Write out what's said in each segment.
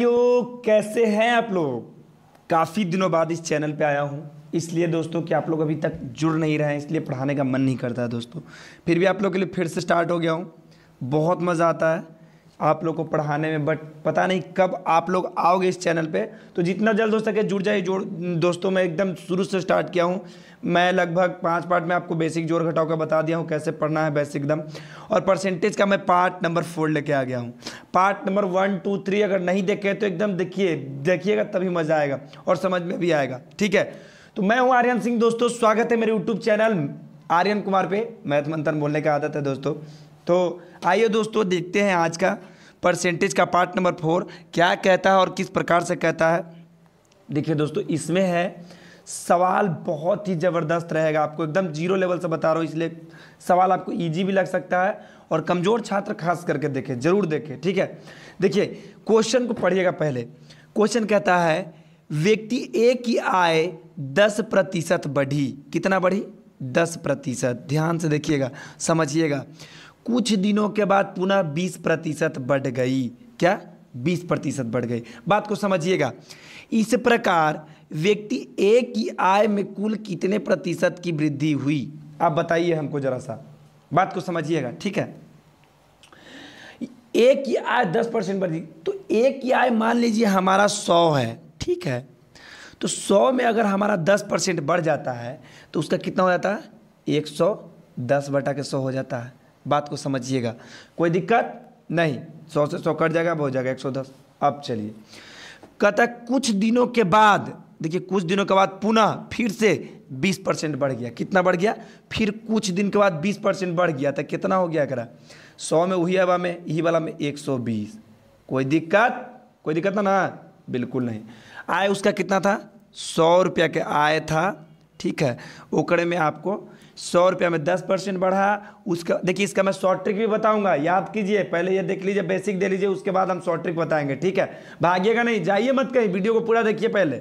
कैसे हैं आप लोग। काफ़ी दिनों बाद इस चैनल पे आया हूँ, इसलिए दोस्तों कि आप लोग अभी तक जुड़ नहीं रहे हैं, इसलिए पढ़ाने का मन नहीं करता है दोस्तों। फिर भी आप लोग के लिए फिर से स्टार्ट हो गया हूँ। बहुत मज़ा आता है आप लोग को पढ़ाने में, बट पता नहीं कब आप लोग आओगे इस चैनल पे। तो जितना जल्द हो सके जुड़ जाइए। दोस्तों मैं एकदम शुरू से स्टार्ट किया हूँ। मैं लगभग 5 पार्ट में आपको बेसिक जोड़ घटाव का बता दिया हूँ कैसे पढ़ना है बेसिक एकदम। और परसेंटेज का मैं पार्ट नंबर 4 लेके आ गया हूँ। पार्ट नंबर 1, 2, 3 अगर नहीं देखे तो एकदम देखिएगा तभी मज़ा आएगा और समझ में भी आएगा। ठीक है, तो मैं हूँ आर्यन सिंह। दोस्तों स्वागत है मेरे यूट्यूब चैनल आर्यन कुमार पे। मैथ मंथन बोलने का आदत है दोस्तों। तो आइए दोस्तों देखते हैं आज का परसेंटेज का पार्ट नंबर 4 क्या कहता है और किस प्रकार से कहता है। देखिए दोस्तों, इसमें है सवाल बहुत ही ज़बरदस्त रहेगा। आपको एकदम जीरो लेवल से बता रहा हूँ, इसलिए सवाल आपको इजी भी लग सकता है और कमज़ोर छात्र खास करके देखें, ज़रूर देखें। ठीक है, देखिए क्वेश्चन को पढ़िएगा। पहले क्वेश्चन कहता है व्यक्ति ए की आय 10% बढ़ी। कितना बढ़ी? 10%। ध्यान से देखिएगा, समझिएगा। कुछ दिनों के बाद पुनः 20% बढ़ गई। क्या? 20% बढ़ गई। बात को समझिएगा। इस प्रकार व्यक्ति ए की आय में कुल कितने प्रतिशत की वृद्धि हुई? आप बताइए हमको जरा सा, बात को समझिएगा। ठीक है, ए की आय 10% बढ़ी, तो ए की आय मान लीजिए हमारा 100 है। ठीक है, तो 100 में अगर हमारा 10% बढ़ जाता है तो उसका कितना हो जाता है? 110/100 हो जाता है। बात को समझिएगा, कोई दिक्कत नहीं। 100 से 100 कट जाएगा, अब हो जाएगा 110। अब चलिए, कहता है कुछ दिनों के बाद, देखिए कुछ दिनों के बाद पुनः फिर से 20% बढ़ गया। कितना बढ़ गया? फिर कुछ दिन के बाद 20% बढ़ गया, तो कितना हो गया करा? 100 में वही हवा में, यही वाला में 120। कोई दिक्कत ना? बिल्कुल नहीं। आय उसका कितना था? 100 रुपया के आय था। ठीक है, ओकरे में आपको 100 रुपया में 10% बढ़ा। उसका देखिए, इसका मैं शॉर्ट ट्रिक भी बताऊंगा, याद कीजिए। पहले ये देख लीजिए, बेसिक दे लीजिए, उसके बाद हम शॉर्ट ट्रिक बताएंगे। ठीक है, भागिएगा नहीं, जाइए मत कहीं, वीडियो को पूरा देखिए पहले।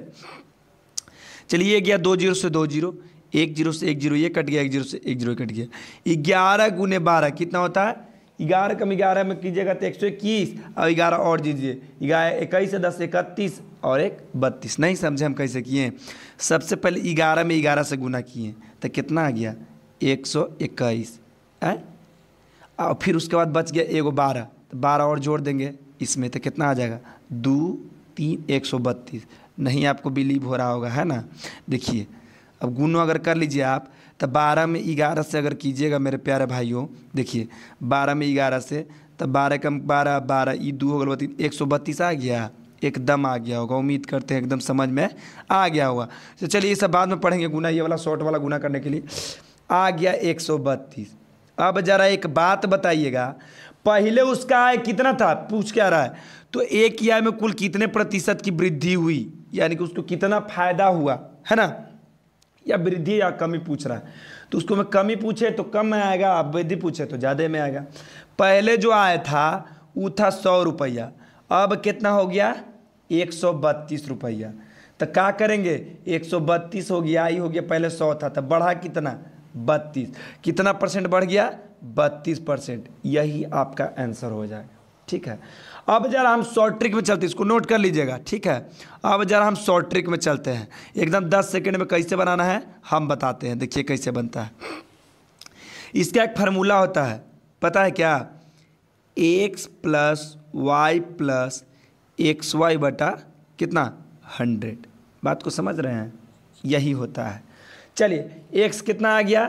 चलिए, ये गया 2 0 से 2 0, 1 0 से 1 0, ये कट गया, 1 0 से 1 0 कट गया। 11 गुने 12 कितना होता है? 11 कम 11 में कीजिएगा तो 121, और 11 और दीजिए। 21 से 10 31 और 1 32। नहीं समझे हम कैसे किए? सबसे पहले 11 में 11 से गुना किए तो कितना आ गया? 121 है। और फिर उसके बाद बच गया एगो 12, तो 12 और जोड़ देंगे इसमें तो कितना आ जाएगा? 2 3 132। नहीं आपको बिलीव हो रहा होगा, है ना? देखिए, अब गुणों अगर कर लीजिए आप, तो 12 में 11 से अगर कीजिएगा मेरे प्यारे भाइयों, देखिए 12 में 11 से, तो 12 कम 12 12, ये 2 हो गया 132 आ गया। एकदम आ गया होगा, उम्मीद करते हैं एकदम समझ में आ गया होगा। तो चलिए ये सब बाद में पढ़ेंगे गुना, ये वाला शॉर्ट वाला गुना करने के लिए। आ गया 132। अब जरा एक बात बताइएगा, पहले उसका आय कितना था? पूछ क्या रहा है? तो एक की आय में कुल कितने प्रतिशत की वृद्धि हुई, यानी कि उसको कितना फायदा हुआ, है ना? या वृद्धि या कमी पूछ रहा है, तो उसको मैं कमी पूछे तो कम में आएगा, अब वृद्धि पूछे तो ज़्यादा में आएगा। पहले जो आय था वो था 100 रुपया, अब कितना हो गया? 132 रुपया। तो क्या करेंगे? 132 हो गया, आई हो गया, पहले 100 था तो बढ़ा कितना? 32। कितना परसेंट बढ़ गया? 32%। यही आपका आंसर हो जाएगा। ठीक है, अब जरा हम शॉर्ट ट्रिक में चलते हैं, इसको नोट कर लीजिएगा। ठीक है, अब जरा हम शॉर्ट ट्रिक में चलते हैं, एकदम 10 सेकंड में कैसे बनाना है हम बताते हैं। देखिए कैसे बनता है। इसका एक फार्मूला होता है, पता है क्या? x + y + xy बटा कितना? 100। बात को समझ रहे हैं? यही होता है। चलिए, x कितना आ गया?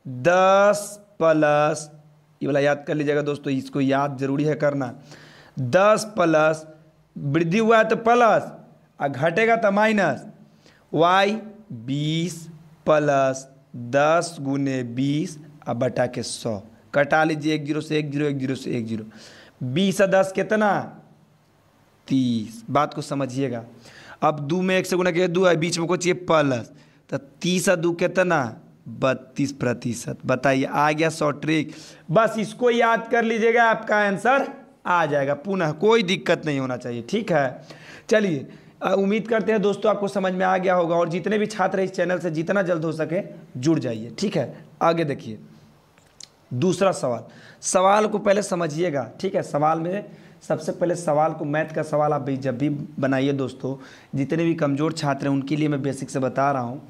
10 प्लस, ये वाला याद कर लीजिएगा दोस्तों, इसको याद जरूरी है करना। 10 प्लस, वृद्धि हुआ है तो प्लस, और घटेगा तो माइनस। y 20 प्लस 10 गुने 20 और बटा के 100। कटा लीजिए, 1 0 से 1 0, 1 0 से 1 0। 20 और 10 कितना? 30। बात को समझिएगा। अब 2 में 1 से गुना किया 2 है, बीच में को चाहिए प्लस, तो 30 और 2 कितना? 32%। बताइए, आ गया शॉर्ट ट्रिक। बस इसको याद कर लीजिएगा, आपका आंसर आ जाएगा। पुनः कोई दिक्कत नहीं होना चाहिए। ठीक है, चलिए उम्मीद करते हैं दोस्तों आपको समझ में आ गया होगा, और जितने भी छात्र इस चैनल से जितना जल्द हो सके जुड़ जाइए। ठीक है, आगे देखिए दूसरा सवाल। सवाल को पहले समझिएगा। ठीक है, सवाल में सबसे पहले सवाल को, मैथ का सवाल आप भी जब भी बनाइए दोस्तों, जितने भी कमज़ोर छात्र हैं उनके लिए मैं बेसिक से बता रहा हूँ।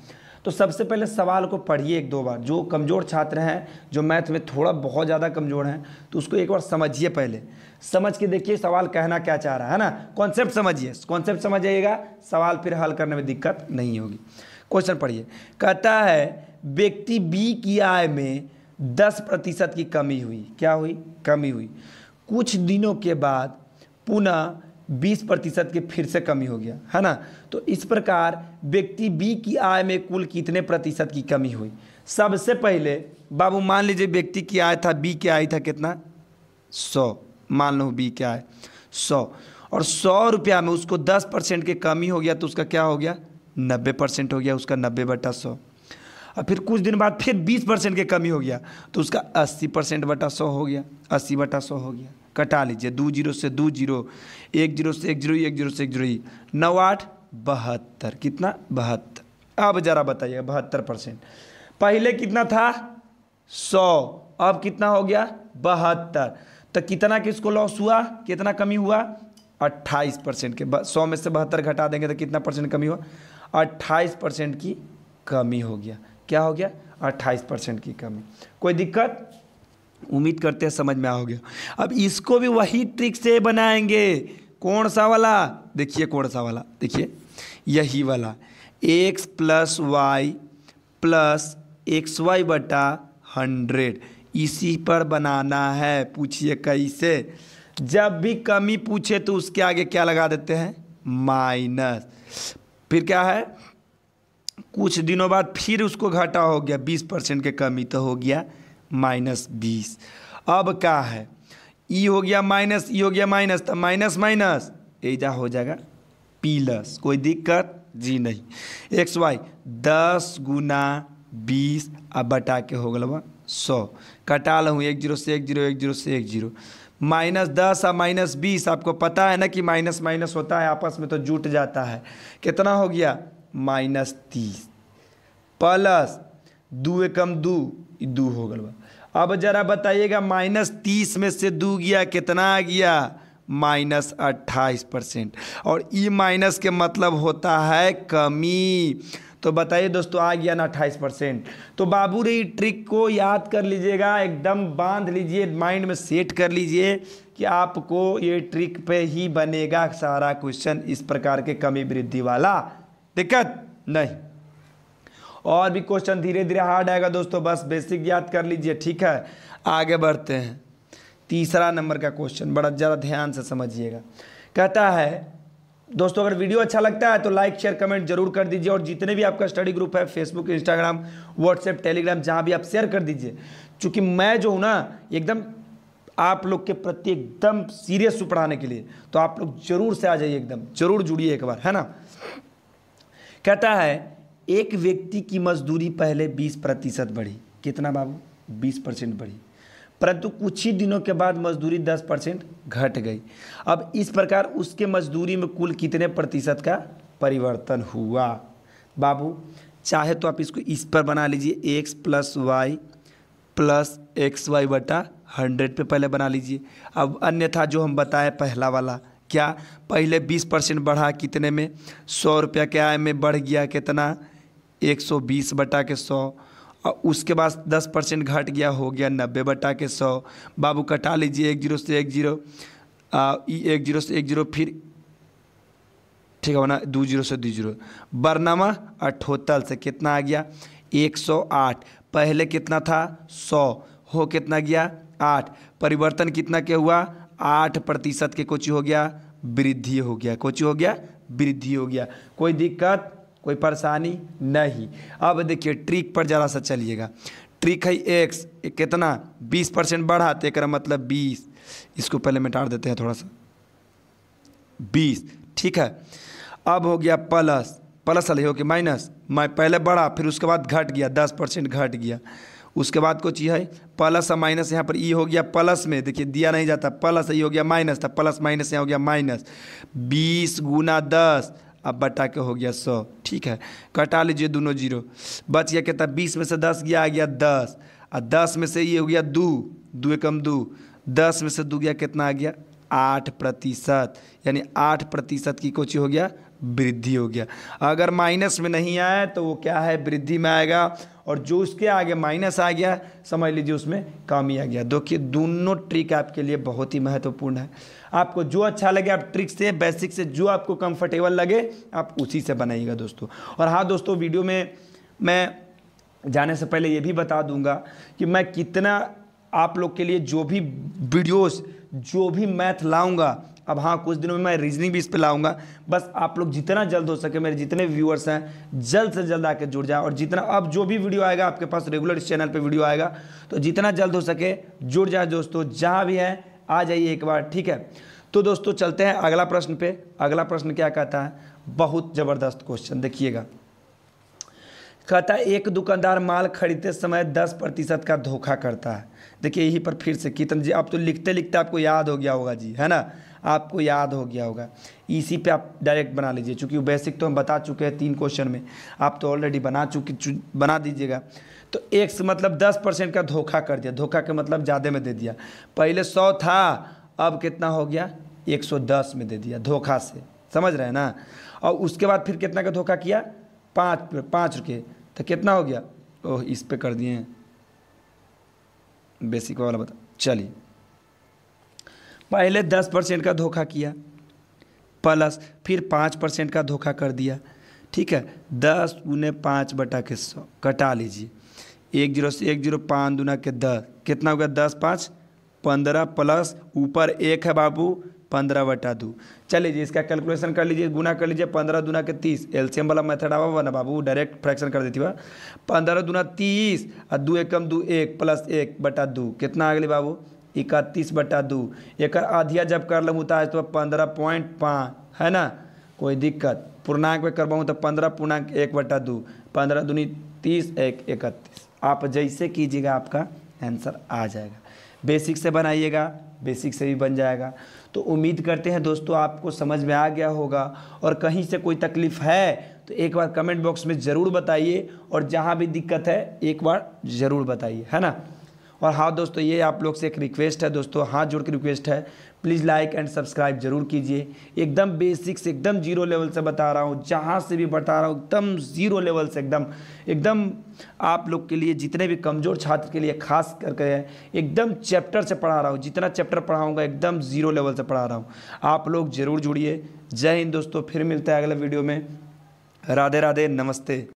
तो सबसे पहले सवाल को पढ़िए एक दो बार। जो कमज़ोर छात्र हैं, जो मैथ में थोड़ा बहुत ज़्यादा कमज़ोर हैं, तो उसको एक बार समझिए, पहले समझ के देखिए सवाल कहना क्या चाह रहा है ना। कॉन्सेप्ट समझिए, कॉन्सेप्ट समझ जाइएगा, सवाल फिर हल करने में दिक्कत नहीं होगी। क्वेश्चन पढ़िए। कहता है व्यक्ति बी की आय में 10% की कमी हुई। क्या हुई? कमी हुई। कुछ दिनों के बाद पुनः 20% की फिर से कमी हो गया, है ना। तो इस प्रकार व्यक्ति बी की आय में कुल कितने प्रतिशत की कमी हुई? सबसे पहले बाबू मान लीजिए व्यक्ति की आय था, बी की आय था कितना? 100। मान लो बी की आय 100, और 100 रुपया में उसको 10% की कमी हो गया, तो उसका क्या हो गया? 90% हो गया उसका, 90/100। और फिर कुछ दिन बाद फिर 20% की कमी हो गया, तो उसका 80%/100 हो गया, 80/100 हो गया। कटा लीजिए, 2 0 से 2 0, 1 0 से 1 0, 1 0 से 1 0, 9 8 72। कितना? 72। अब जरा बताइए 72%। पहले कितना था? 100, अब कितना हो गया? 72। तो कितना किसको लॉस हुआ? कितना कमी हुआ? 28% के। 100 में से 72 घटा देंगे तो कितना परसेंट कमी हुआ? 28% की कमी हो गया। क्या हो गया? 28% की कमी। कोई दिक्कत? उम्मीद करते हैं समझ में आ गया। अब इसको भी वही ट्रिक से बनाएंगे। कौन सा वाला? देखिए कौन सा वाला, देखिए यही वाला, x + y + xy/100, इसी पर बनाना है। पूछिए कैसे? जब भी कमी पूछे तो उसके आगे क्या लगा देते हैं? माइनस। फिर क्या है? कुछ दिनों बाद फिर उसको घटा हो गया 20% के कमी, तो हो गया -20। अब क्या है? ई हो गया माइनस, ई हो गया माइनस, तो माइनस माइनस एजा हो जाएगा प्लस। कोई दिक्कत जी नहीं। xy 10 × 20 अब बटा के हो गया 100। कटा लूँ 1 0 से 1 0, 1 0 से 1 0, -10 और -20। आपको पता है ना कि माइनस माइनस होता है आपस में तो जुट जाता है। कितना हो गया? -30 प्लस 2 एकम 2, 2 हो गया। अब जरा बताइएगा -30 में से 2 गया, कितना आ गया? -28%। और ई माइनस के मतलब होता है कमी। तो बताइए दोस्तों, आ गया ना 28%। तो बाबू रे ट्रिक को याद कर लीजिएगा, एकदम बांध लीजिए, माइंड में सेट कर लीजिए कि आपको ये ट्रिक पे ही बनेगा सारा क्वेश्चन, इस प्रकार के कमी वृद्धि वाला। दिक्कत नहीं। और भी क्वेश्चन धीरे धीरे हार्ड आएगा दोस्तों, बस बेसिक याद कर लीजिए, ठीक है। आगे बढ़ते हैं। तीसरा नंबर का क्वेश्चन बड़ा ज़रा ध्यान से समझिएगा। कहता है दोस्तों, अगर वीडियो अच्छा लगता है तो लाइक शेयर कमेंट जरूर कर दीजिए, और जितने भी आपका स्टडी ग्रुप है, फेसबुक इंस्टाग्राम व्हाट्सएप टेलीग्राम, जहाँ भी आप शेयर कर दीजिए। चूँकि मैं जो हूँ ना एकदम आप लोग के प्रति एकदम सीरियस हूँ पढ़ाने के लिए, तो आप लोग जरूर से आ जाइए, एकदम जरूर जुड़िए एक बार, है ना। कहता है एक व्यक्ति की मजदूरी पहले 20% बढ़ी। कितना बाबू? 20% बढ़ी, परंतु कुछ ही दिनों के बाद मजदूरी 10% घट गई। अब इस प्रकार उसके मजदूरी में कुल कितने प्रतिशत का परिवर्तन हुआ? बाबू चाहे तो आप इसको इस पर बना लीजिए, x + y + xy/100 पे पहले बना लीजिए। अब अन्यथा जो हम बताए पहला वाला, क्या पहले 20% बढ़ा, कितने में? 100 रुपया के आय में बढ़ गया कितना? 120/100। और उसके बाद 10% घट गया, हो गया 90/100। बाबू कटा लीजिए, 1 0 से 1 0, 1 0 से 1 0, फिर ठीक है ना, 2 0 से 2 0, बरनामा 78 से कितना आ गया? 108। पहले कितना था? 100, हो कितना गया? 8। परिवर्तन कितना के हुआ? 8% के कुछ हो गया, वृद्धि हो गया। कुछ हो गया, वृद्धि हो गया। कोई दिक्कत, कोई परेशानी नहीं। अब देखिए ट्रिक पर जरा सा चलिएगा। ट्रिक है x कितना? 20% बढ़ा, तो एक मतलब 20। इसको पहले मिटा देते हैं थोड़ा सा, 20, ठीक है। अब हो गया प्लस, प्लस वाले हो के माइनस, पहले बढ़ा फिर उसके बाद घट गया, 10% घट गया। उसके बाद कुछ है प्लस और माइनस, यहाँ पर ई हो गया प्लस में, देखिए दिया नहीं जाता, प्लस ई हो गया माइनस था, प्लस माइनस यहाँ हो गया माइनस। 20 × 10 अब बटा के हो गया 100, ठीक है। कटा लीजिए दोनों 0, बच गया कितना? 20 में से 10 गया, आ गया 10, और 10 में से ये हो गया 2, 2 एकम 2, 10 में से 2 गया कितना आ गया? 8%, यानी 8% की कोची हो गया, वृद्धि हो गया। अगर माइनस में नहीं आया तो वो क्या है, वृद्धि में आएगा, और जो उसके आगे माइनस आ गया समझ लीजिए उसमें कमी आ गया। देखिए दोनों ट्रिक आपके लिए बहुत ही महत्वपूर्ण है। आपको जो अच्छा लगे आप ट्रिक से, बेसिक से, जो आपको कंफर्टेबल लगे आप उसी से बनाइएगा दोस्तों। और हाँ दोस्तों, वीडियो में मैं जाने से पहले ये भी बता दूंगा कि मैं कितना आप लोग के लिए जो भी वीडियोस, जो भी मैथ लाऊंगा, अब हाँ कुछ दिनों में मैं रीजनिंग भी इस पे लाऊंगा। बस आप लोग जितना जल्द हो सके, मेरे जितने व्यूअर्स हैं जल्द से जल्द आके जुड़ जाए, और जितना अब जो भी वीडियो आएगा आपके पास रेगुलर इस चैनल पे वीडियो आएगा, तो जितना जल्द हो सके जुड़ जाए दोस्तों। जहाँ भी है आ जाइए एक बार, ठीक है। तो दोस्तों चलते हैं अगला प्रश्न पे। अगला प्रश्न क्या कहता है, बहुत ज़बरदस्त क्वेश्चन, देखिएगा। कहता है एक दुकानदार माल खरीदते समय 10% का धोखा करता है। देखिए यहीं पर फिर से कीर्तन जी, आप तो लिखते लिखते आपको याद हो गया होगा जी, है ना, आपको याद हो गया होगा। इसी पे आप डायरेक्ट बना लीजिए, चूँकि बेसिक तो हम बता चुके हैं 3 क्वेश्चन में, आप तो ऑलरेडी बना दीजिएगा। तो एक से मतलब 10% का धोखा कर दिया, धोखा के मतलब ज़्यादा में दे दिया। पहले 100 था, अब कितना हो गया, 110 में दे दिया धोखा से, समझ रहे हैं ना। और उसके बाद फिर कितना का धोखा किया, 5 रुपये, तो कितना हो गया, ओह इस पे कर दिए बेसिक वाला बता। चलिए पहले 10% का धोखा किया, प्लस फिर 5% का धोखा कर दिया, ठीक है। 10 × 5/100 कटा लीजिए, 1 0 से 1 0, 5 दूना के 10, कितना हो गया, 10 5 15, प्लस ऊपर 1 है बाबू, 15/2। चलिए जी इसका कैलकुलेशन कर लीजिए, गुना कर लीजिए, 15 दूना के 30, एलसीएम वाला मेथड आवा ना बाबू, डायरेक्ट फ्रैक्शन कर देती बा। 15 दूना 30 और 2 एकम 2 1 प्लस 1/2, कितना आ गई बाबू, 31/2। एक आधिया जब कर लूँ तो 15.5, है ना, कोई दिक्कत। पूर्णांक में करवाऊँ तो 15.1/2, 15 दूनी 30, 1 31। आप जैसे कीजिएगा आपका आंसर आ जाएगा। बेसिक से बनाइएगा, बेसिक से भी बन जाएगा। तो उम्मीद करते हैं दोस्तों आपको समझ में आ गया होगा, और कहीं से कोई तकलीफ़ है तो एक बार कमेंट बॉक्स में ज़रूर बताइए, और जहाँ भी दिक्कत है एक बार ज़रूर बताइए, है ना। और हाँ दोस्तों, ये आप लोग से एक रिक्वेस्ट है दोस्तों, हाथ जोड़ के रिक्वेस्ट है, प्लीज़ लाइक एंड सब्सक्राइब जरूर कीजिए। एकदम बेसिक से, एकदम जीरो लेवल से बता रहा हूँ, जहाँ से भी बता रहा हूँ एकदम जीरो लेवल से, एकदम आप लोग के लिए, जितने भी कमज़ोर छात्र के लिए खास करके एकदम चैप्टर से पढ़ा रहा हूँ। जितना चैप्टर पढ़ाऊँगा एकदम जीरो लेवल से पढ़ा रहा हूँ। आप लोग ज़रूर जुड़िए। जय हिंद दोस्तों, फिर मिलते हैं अगले वीडियो में। राधे राधे, नमस्ते।